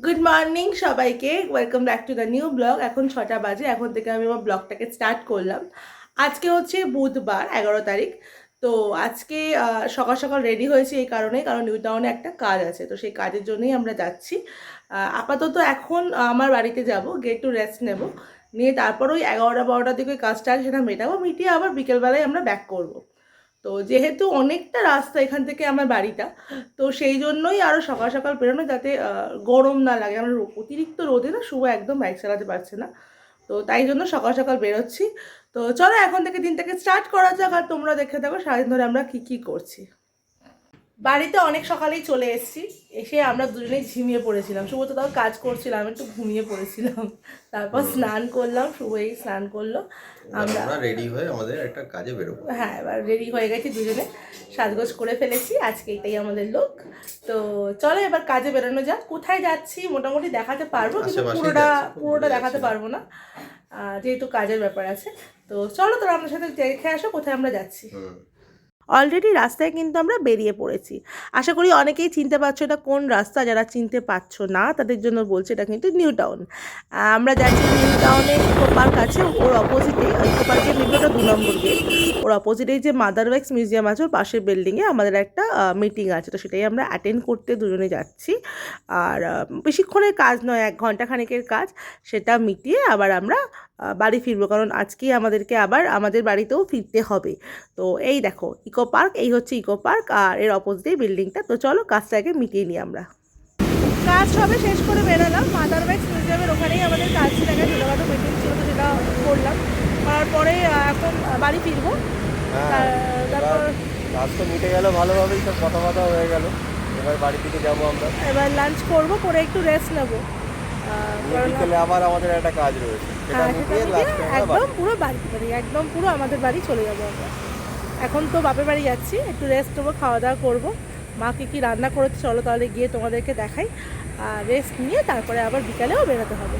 Good morning সবাইকে, welcome back to the new blog. এখন 6টা বাজে, এখন থেকে আমি আমার ব্লগটাকে স্টার্ট করলাম। আজকে হচ্ছে বুধবার 11 তারিখ। তো আজকে সকাল সকাল রেডি হয়েছি এই কারণে, কারণ নিউ টাউনে একটা কাজ আছে, তো সেই কাজের জন্যই আমরা যাচ্ছি। আপাতত এখন আমার বাড়িতে যাব, গিয়ে একটু রেস্ট নেব, নিয়ে তারপর ওই 11টা 12টার দিকে ওই কাজটা আছে সেটা মেটাবো, মিটিয়ে আবার বিকেলবেলায় আমরা ব্যাক করব। তো যেহেতু অনেকটা রাস্তা এখান থেকে আমার বাড়িটা, তো সেই জন্যই আরও সকাল সকাল বেরোনো, যাতে গরম না লাগে। আমার অতিরিক্ত রোদে না শুভ একদম বাইক চালাতে পারছে না, তো তাই জন্য সকাল সকাল বেরোচ্ছি। তো চলো এখন থেকে দিনটাকে স্টার্ট করা যাক, আর তোমরা দেখে থাকো সারাদিন ধরে আমরা কী কী করছি। বাড়িতে অনেক সকালেই চলে এসেছি, এসে আমরা দুজনেই ঝিমিয়ে পড়েছিলাম। শুভ তো তাও কাজ করছিলাম, একটু ঘুমিয়ে পড়েছিলাম। তারপর স্নান করলাম, শুভ এই স্নান করলো, আমরা রেডি হয়ে আমাদের একটা কাজে বেরোবো। হ্যাঁ, এবার রেডি হয়ে গেছি দুজনে, সাজগোজ করে ফেলেছি, আজকে এটাই আমাদের লোক। তো চলো এবার কাজে বেরোনো যাক। কোথায় যাচ্ছি মোটামুটি দেখাতে পারবো, কিন্তু পুরোটা দেখাতে পারবো না, যেহেতু কাজের ব্যাপার আছে। তো চলো তোরা আমাদের সাথে দেখে আসো কোথায় আমরা যাচ্ছি। অলরেডি রাস্তায় কিন্তু আমরা বেরিয়ে পড়েছি। আশা করি অনেকেই চিনতে পারছো এটা কোন রাস্তা। যারা চিনতে পারছো না তাদের জন্য বলছি, এটা কিন্তু নিউ টাউন। আমরা যাচ্ছি নিউ টাউনে, ইকো পার্ক আছে ওর অপোজিটে। ইকো পার্কের কিন্তু ওটা 2 নম্বর গেট। ওর অপোজিটেই যে মাদার ওয়াক্স মিউজিয়াম আছে, ওর পাশের বিল্ডিংয়ে আমাদের একটা মিটিং আছে, তো সেটাই আমরা অ্যাটেন্ড করতে দুজনে যাচ্ছি। আর বেশিক্ষণের কাজ নয়, 1 ঘন্টা খানেকের কাজ। সেটা মিটিয়ে আবার আমরা বাড়ি ফিরবো, কারণ আজকেই আমাদেরকে আবার আমাদের বাড়িতেও ফিরতে হবে। তো এই দেখো ইকো পার্ক, এই হচ্ছে ইকো পার্ক, আর এর অপোজিটেই বিল্ডিংটা। তো চলো কাজটাকে মিটিয়ে নিই আমরা। কাজ সবে শেষ করে বেরোলাম, মাদার ওয়াক্স মিউজিয়ামের ওখানেই আমাদের কাজ ছিল, ছোটোখাটো মিটিং ছিল, তো সেটা করলাম। তারপরে এখন বাড়ি ফিরবো। তারপর কাজ তো মিটে গেল ভালোভাবেই, সব কথা কথা হয়ে গেল। এবার বাড়ির দিকে যাবো আমরা, এবার লাঞ্চ করবো, করে একটু রেস্ট নেবো। বিকেলে আবার আমাদের একটা কাজ রয়েছে, সেটা মিটিয়ে একদম পুরো বাড়ি একদম পুরো আমাদের বাড়ি চলে যাবো আমরা। এখন তো বাপের বাড়ি যাচ্ছি, একটু রেস্ট নেবো, খাওয়া দাওয়া করবো। মা কী রান্না করেছে চলো তাহলে গিয়ে তোমাদেরকে দেখাই। আর রেস্ট নিয়ে তারপরে আবার বিকালেও বেরোতে হবে।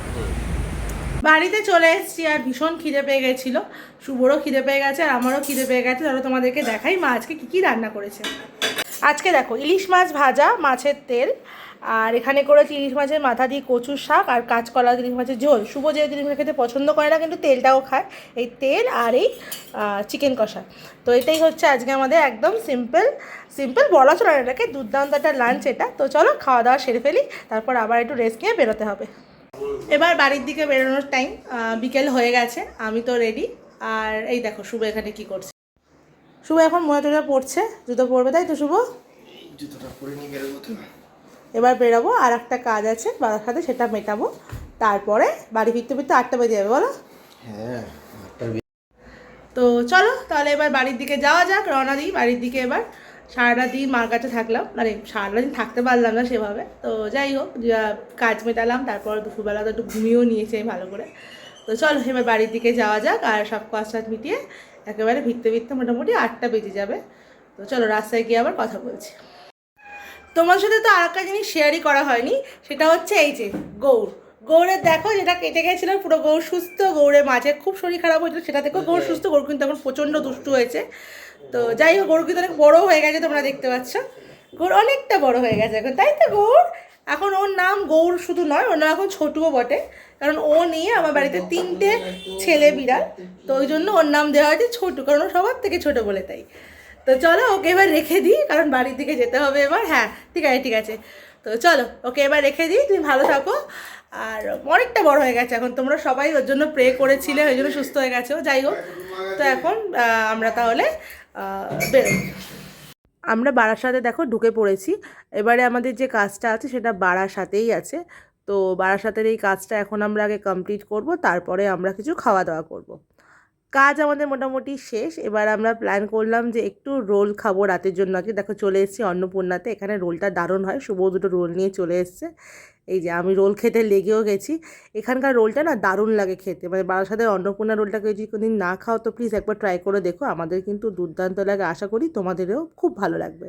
বাড়িতে চলে এসেছি, আর ভীষণ খিদে পেয়ে গেছিলো। শুভরও খিদে পেয়ে গেছে, আর আমারও খিদে পেয়ে গেছে। চলো তোমাদেরকে দেখাই মা আজকে কী রান্না করেছে। আজকে দেখো ইলিশ মাছ ভাজা, মাছের তেল, আর এখানে করেছি ইলিশ মাছের মাথা দিয়ে কচুর শাক, আর কাঁচকলা ইলিশ মাছের ঝোল। শুভ যেহেতু ইলিশ মাছ খেতে পছন্দ করে না, কিন্তু তেলটাও খায়, এই তেল আর এই চিকেন কষা। তো এটাই হচ্ছে আজকে আমাদের একদম সিম্পল সিম্পল বলা চলে না, এটাকে দুর্দান্ত একটা লাঞ্চ এটা। তো চলো খাওয়া দাওয়া সেরে ফেলি, তারপর আবার একটু রেস্ট নিয়ে বেরোতে হবে। এবার বাড়ির দিকে বেরোনোর টাইম, বিকেল হয়ে গেছে, আমি তো রেডি। আর এই দেখো শুভ এখানে কি করছে। শুভ এখন মোজা টোজা পড়ছে, জুতো পরবে, তাই তো শুভ? জুতোটা পরে নিয়ে বেরোবো তো। এবার বেরোবো, আর একটা কাজ আছে বাবার সাথে, সেটা মেটাবো। তারপরে বাড়ি ফিরতে ফিরতে 8টা বেজে যাবে, বলো? হ্যাঁ। তো চলো তাহলে এবার বাড়ির দিকে যাওয়া যাক, রওনা দিই বাড়ির দিকে। এবার সারাটা দিন মার কাছে থাকলাম, মানে সারাটা দিন থাকতে পারলাম না সেভাবে, তো যাই হোক কাজ মেটালাম। তারপর দুপুরবেলা তো একটু ঘুমিয়েও নিয়েছি আমি ভালো করে। তো চলো এবার বাড়ির দিকে যাওয়া যাক, আর সব কাজ টাজ মিটিয়ে একেবারে ফিরতে ফিরতে মোটামুটি 8টা বেজে যাবে। তো চলো রাস্তায় গিয়ে আবার কথা বলছি। তোমার সাথে তো আর একটা জিনিস শেয়ারই করা হয়নি, সেটা হচ্ছে এই যে গৌড়ের দেখো, যেটা কেটে গেছিল পুরো গৌড় সুস্থ। গৌড়ের মাঝে খুব শরীর খারাপ হয়েছিল, সেটা থেকেও গৌড় সুস্থ। গৌড় কিন্তু এখন প্রচণ্ড দুষ্টু হয়েছে। তো যাই হোক, গৌড় কিন্তু অনেক বড়ো হয়ে গেছে, তোমরা দেখতে পাচ্ছ গৌড় অনেকটা বড় হয়ে গেছে এখন, তাই তো? গৌড় এখন ওর নাম গৌড় শুধু নয়, ওর নাম এখন ছোটুও বটে, কারণ ও নিয়ে আমার বাড়িতে 3টে ছেলে বিড়াল, তো ওই জন্য ওর নাম দেওয়া হয়েছে ছোটু, কারণ ও সবার থেকে ছোটো বলে তাই। তো চলো ওকে এবার রেখে দিই, কারণ বাড়ির দিকে যেতে হবে এবার। হ্যাঁ ঠিক আছে ঠিক আছে, তো চলো ওকে এবার রেখে দিই, তুমি ভালো থাকো। আর অনেকটা বড় হয়ে গেছে এখন, তোমরা সবাই ওর জন্য প্রে করেছিলে, ওই জন্য সুস্থ হয়ে গেছে ও। যাই হোক, তো এখন আমরা তাহলে বেরোই। আমরা বারাসাতে দেখো ঢুকে পড়েছি। এবারে আমাদের যে কাজটা আছে সেটা বারাসাতেই আছে। তো বারাসাতের এই কাজটা এখন আমরা আগে কমপ্লিট করব, তারপরে আমরা কিছু খাওয়া দাওয়া করব। কাজ আমাদের মোটামুটি শেষ। এবার আমরা প্ল্যান করলাম যে একটু রোল খাবো রাতের জন্য। আগে দেখো চলে এসেছি অন্নপূর্ণাতে, এখানে রোলটা দারুণ হয়। শুভ 2টো রোল নিয়ে চলে এসছে। এই যে আমি রোল খেতে লেগেও গেছি। এখানকার রোলটা না দারুণ লাগে খেতে, মানে বারাসাতের অন্নপূর্ণা রোলটাকে যদি কোনোদিন না খাও তো প্লিজ একবার ট্রাই করে দেখো। আমাদের কিন্তু দুর্দান্ত লাগে, আশা করি তোমাদেরও খুব ভালো লাগবে।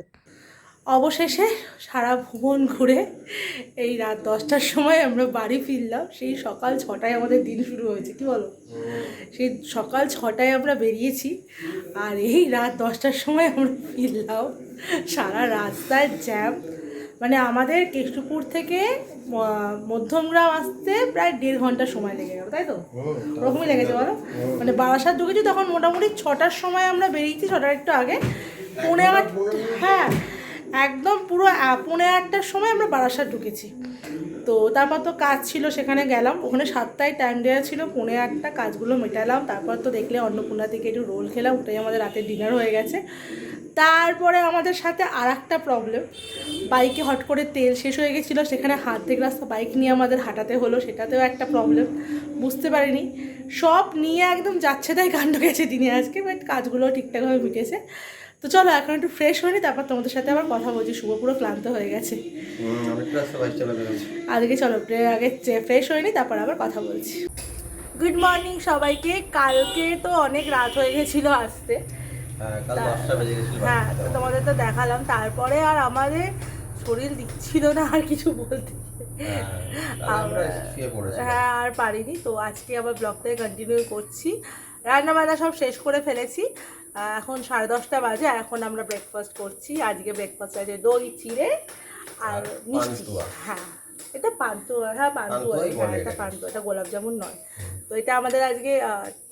অবশেষে সারা ভুবন ঘুরে এই রাত 10টার সময় আমরা বাড়ি ফিরলাম। সেই সকাল 6টায় আমাদের দিন শুরু হয়েছে, কি বলো? সেই সকাল 6টায় আমরা বেরিয়েছি, আর এই রাত 10টার সময় আমরা ফিরলাম। সারা রাস্তায় জ্যাম, মানে আমাদের কেষ্টপুর থেকে মধ্যমগ্রাম আসতে প্রায় 1.5 ঘন্টা সময় লেগে গেল, তাই তো? ওরকমই লেগেছে বলো। মানে বারাসাত ঢুকেছি তখন মোটামুটি 6টার সময় আমরা বেরিয়েছি, 6টার একটু আগে। 8:30, হ্যাঁ একদম পুরো 8:30টার সময় আমরা বারাসাত ঢুকেছি। তো তারপর তো কাজ ছিল, সেখানে গেলাম, ওখানে 7টায় টাইম দেওয়া ছিল, 8:45 কাজগুলো মেটালাম। তারপর তো দেখলে অন্নপূর্ণা থেকে একটু রোল খেলাম, ওটাই আমাদের রাতের ডিনার হয়ে গেছে। তারপরে আমাদের সাথে আর একটা প্রবলেম, বাইকে হট করে তেল শেষ হয়ে গেছিলো, সেখানে হাত থেকে রাস্তা বাইক নিয়ে আমাদের হাঁটাতে হলো, সেটাতেও একটা প্রবলেম, বুঝতে পারিনি। সব নিয়ে একদম যাচ্ছে তাই কাণ্ড গেছে দিনে আজকে, বাট কাজগুলো ঠিকঠাকভাবে মিটেছে। তো চলো এখন একটু ফ্রেশ হয়নি, তারপর তোমাদের সাথে আবার কথা বলছি। শুভ পুরো ক্লান্ত হয়ে গেছে আজকে। চলো আগে ফ্রেশ হয়নি, তারপর আবার কথা বলছি। গুড মর্নিং সবাইকে। কালকে তো অনেক রাত হয়ে গেছিলো আসতে, হ্যাঁ তো তোমাদের তো দেখালাম। তারপরে আর আমাদের শরীর দিচ্ছিল না আর কিছু বলতে, হ্যাঁ আর পারিনি। তো আজকে আবার ব্লগটাকে কন্টিনিউ করছি। রান্নাবান্না সব শেষ করে ফেলেছি, এখন 10:30 বাজে। এখন আমরা ব্রেকফাস্ট করছি। আজকে ব্রেকফাস্ট আছে দই চিড়ে আর মিষ্টি। হ্যাঁ এটা পান্তুয়া, হ্যাঁ পান্তুয়া, হ্যাঁ এটা পান্তুয়া, এটা গোলাপ জামুন নয়। তো এটা আমাদের আজকে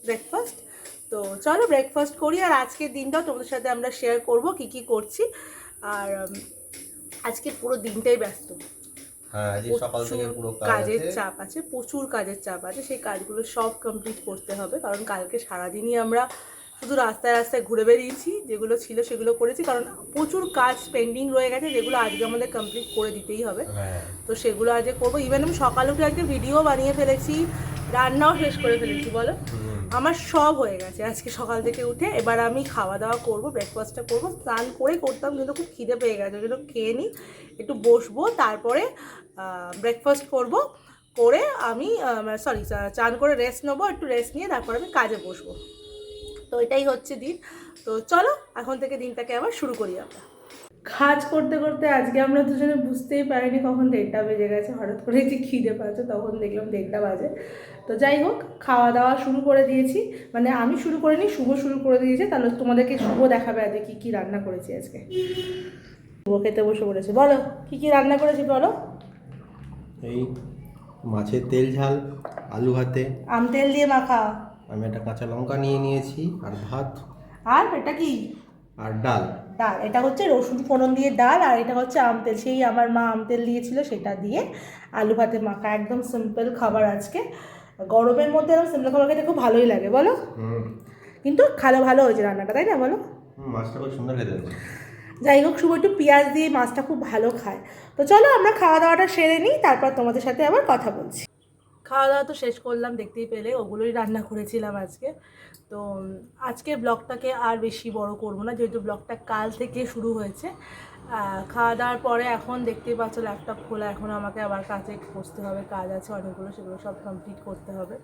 ব্রেকফাস্ট। তো চলো ব্রেকফাস্ট করি, আর আজকের দিনটাও তোমাদের সাথে আমরা শেয়ার করব কি কি করছি। আর আজকে পুরো দিনটাই ব্যস্ত, কাজের চাপ আছে, প্রচুর কাজের চাপ আছে। সেই কাজগুলো সব কমপ্লিট করতে হবে, কারণ কালকে সারাদিনই আমরা শুধু রাস্তায় রাস্তায় ঘুরে বেরিয়েছি। যেগুলো ছিল সেগুলো করেছি, কারণ প্রচুর কাজ পেন্ডিং রয়ে গেছে, যেগুলো আজকে আমাদের কমপ্লিট করে দিতেই হবে। তো সেগুলো আজকে করবো। ইভেন আমি সকালে উঠে আজকে ভিডিও বানিয়ে ফেলেছি, রান্নাও শেষ করে ফেলেছি। বলো, আমার সব হয়ে গেছে আজকে সকাল থেকে উঠে। এবার আমি খাওয়া দাওয়া করবো, ব্রেকফাস্টটা করবো। স্নান করে করতাম, কিন্তু খুব খিদে পেয়ে গেছে, ওই জন্য খেয়ে নিই, একটু বসবো, তারপরে ব্রেকফাস্ট করব। করে আমি চান করে রেস্ট নেবো, একটু রেস্ট নিয়ে তারপর আমি কাজে বসবো। তো এটাই হচ্ছে দিন। তো চলো এখন থেকে দিনটাকে আবার শুরু করি আমরা। কাজ করতে করতে আজকে আমরা দুজনে বুঝতেই পারিনি কখন 1:30 বেজে গেছে। হঠাৎ করে যে খিদে পাচ্ছে, তখন দেখলাম 1:30 বাজে। তো যাই হোক, খাওয়া দাওয়া শুরু করে দিয়েছি, মানে আমি শুরু করিনি, শুভ শুরু করে দিয়েছে। তাহলে তোমাদেরকে শুভ দেখাবে আজকে কী কী রান্না করেছি আজকে। শুভ খেতে বসে পড়েছে। বলো কী কী রান্না করেছি বলো। এই মাছের তেল ঝাল, আলু ভাতে, আম তেল দিয়ে মাখা, আমি একটা কাঁচা লঙ্কা নিয়ে নিয়েছি, আর ভাত, আর এটা কি, আর ডাল। ডাল, এটা হচ্ছে রসুন ফোড়ন দিয়ে ডাল, আর এটা হচ্ছে আম তেল, সেই আমার মা আম তেল দিয়েছিল সেটা দিয়ে আলু ভাতে মাখা। একদম সিম্পল খাবার আজকে। গরমের মধ্যে এরকম সিম্পল খাবার খেতে খুব ভালোই লাগে বলো। কিন্তু ভালো হয়েছে রান্নাটা, তাই না বলো? মাছটা খুব সুন্দর খেতে হয়েছে। যাই হোক, শুভ একটু পেঁয়াজ দিয়ে মাছটা খুব ভালো খায়। তো চলো আমরা খাওয়া দাওয়াটা সেরে নিই, তারপর তোমাদের সাথে আবার কথা বলছি। খাওয়া দাওয়া তো শেষ করলাম, দেখতেই পেলে ওগুলোই রান্না করেছিলাম আজকে। তো আজকে ব্লগটাকে আর বেশি বড় করবো না, যেহেতু ব্লগটা কাল থেকে শুরু হয়েছে। খাওয়া দাওয়ার পরে এখন দেখতেই পাচ্ছ ল্যাপটপ খোলা, এখন আমাকে আবার কাজে বসতে হবে, কাজ আছে অনেকগুলো, সেগুলো সব কমপ্লিট করতে হবে।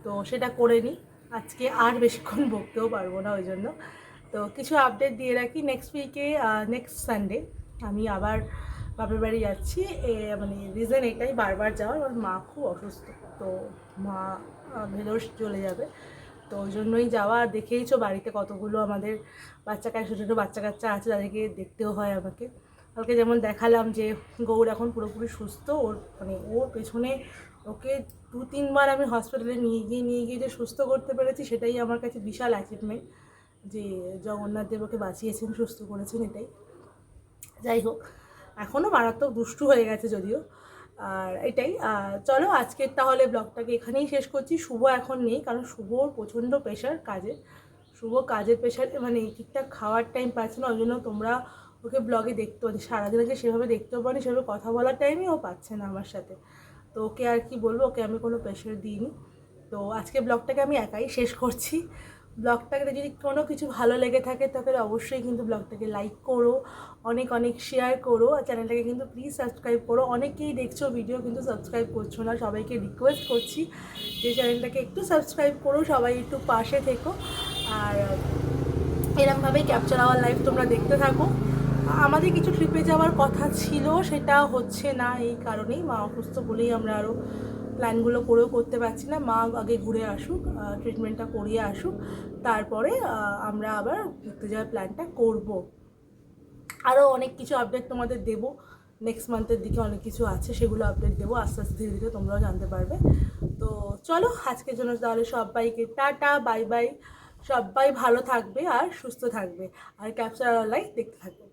তো সেটা করে নিই, আজকে আর বেশিক্ষণ বকতেও পারবো না, ওই জন্য। তো কিছু আপডেট দিয়ে রাখি, নেক্সট উইকে নেক্সট সানডে আমি আবার বাপের বাড়ি যাচ্ছি। মানে রিজন এটাই, বারবার যাওয়ার, আমার মা খুব অসুস্থ, তো মা ভেলোর চলে যাবে, তো ওই জন্যই যাওয়া। আর দেখেইছো বাড়িতে কতগুলো আমাদের বাচ্চা কাচ্চা, ছোটো ছোটো বাচ্চা কাচ্চা আছে, তাদেরকে দেখতেও হয় আমাকে। কালকে যেমন দেখালাম যে গৌর এখন পুরোপুরি সুস্থ, ওর পেছনে ওকে 2-3 বার আমি হসপিটালে নিয়ে গিয়ে যে সুস্থ করতে পেরেছি, সেটাই আমার কাছে বিশাল অ্যাচিভমেন্ট, যে জগন্নাথ দেব ওকে বাঁচিয়েছেন, সুস্থ করেছেন, এটাই। যাই হোক, এখনও মারাত্মক দুষ্টু হয়ে গেছে যদিও, আর এটাই। চলো আজকের তাহলে ব্লগটাকে এখানেই শেষ করছি। শুভ এখন নেই, কারণ শুভর প্রচণ্ড প্রেশার কাজে, শুভ কাজের প্রেশার, মানে ঠিকঠাক খাওয়ার টাইম পাচ্ছে না, ওই জন্য তোমরা ওকে ব্লগে দেখতে পাচ্ছি সারাদিন, আগে সেভাবে দেখতেও পারি, সেভাবে কথা বলার টাইমই ও পাচ্ছে না আমার সাথে। তো ওকে আর কি বলবো, ওকে আমি কোনো প্রেশার দিইনি। তো আজকে ব্লগটাকে আমি একাই শেষ করছি। ব্লগটাকে যদি কোনো কিছু ভালো লেগে থাকে তাহলে অবশ্যই কিন্তু ব্লগটাকে লাইক করো, অনেক অনেক শেয়ার করো, আর চ্যানেলটাকে কিন্তু প্লিজ সাবস্ক্রাইব করো। অনেকেই দেখছো ভিডিও কিন্তু সাবস্ক্রাইব করছো না, সবাইকে রিকোয়েস্ট করছি যে চ্যানেলটাকে একটু সাবস্ক্রাইব করো, সবাই একটু পাশে থেকো, আর এরকমভাবেই ক্যাপচার আওয়ার লাইফ তোমরা দেখতে থাকো। আমাদের কিছু ট্রিপে যাওয়ার কথা ছিল, সেটা হচ্ছে না এই কারণেই, মা অসুস্থ বলেই আমরা আরও প্ল্যানগুলো করেও করতে পারছি না। মা আগে ঘুরে আসুক, ট্রিটমেন্টটা করিয়ে আসুক, তারপরে আমরা আবার ঘুরতে যাওয়ার প্ল্যানটা করব। আরও অনেক কিছু আপডেট তোমাদের দেবো, নেক্সট মান্থের দিকে অনেক কিছু আছে, সেগুলো আপডেট দেবো আস্তে আস্তে, ধীরে ধীরে তোমরাও জানতে পারবে। তো চলো আজকের জন্য তাহলে সবাইকে টাটা, বাই বাই। সবাই ভালো থাকবে আর সুস্থ থাকবে, আর ক্যাপচার অনলাইন দেখতে থাকবে।